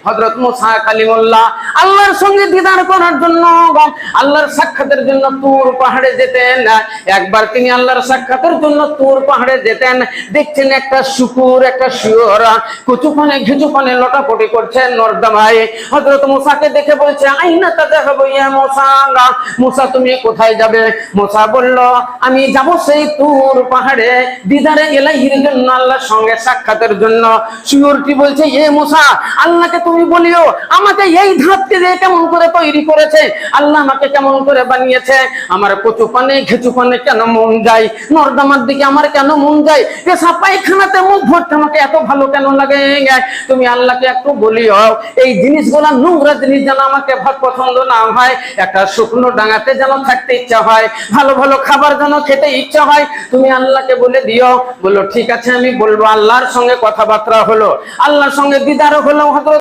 হযরত মুসা কালিমুল্লাহ আল্লাহর সঙ্গে দিদার করার জন্য, আল্লাহর সাক্ষাতের জন্য তুর পাহাড়ে যেতেন। একবার তিনি আল্লাহর সাক্ষাতের জন্য তুর পাহাড়ে যেতেন, দেখছেন একটা শুকুর, একটা শিওর কুচুপানে ঘিচুপানে লটাপটি করছে নর্দমায়। হযরত মুসাকে দেখে বলছে, আইনা তাযাহাবু ইয়া মুসা, মুসা তুমি কোথায় যাবে? মুসা বলল, আমি যাব সেই তুর পাহাড়ে দিদারে ইলাহির জন্য, আল্লাহর সঙ্গে সাক্ষাতের জন্য। শিওরটি বলছে, এ মুসা, আল্লাহকে তুমি বলিও আমাকে এই ধাপকে দিয়ে কেমন করে তৈরি করেছে, আল্লাহ আমাকে কেমন করে বানিয়েছে, আমার কচু পানে ঘেঁচু পানে কেন মন যায়, নর্দমার দিকে আমার কেন মন যায়, পেশাব পায়খানাতে মুখ ভরতে আমাকে এত ভালো কেন লাগে, তুমি আল্লাহকে একটু বলিও এই জিনিসগুলা নোংরা জিনিস যেন আমাকে ভাত পছন্দ না হয়, একটা শুকনো ডাঙাতে যেন থাকতে ইচ্ছা হয়, ভালো ভালো খাবার যেন খেতে ইচ্ছা হয়, তুমি আল্লাহকে বলে দিও। বললো ঠিক আছে আমি বলবো। আল্লাহর সঙ্গে কথাবার্তা হলো, আল্লাহর সঙ্গে দিদার হলো।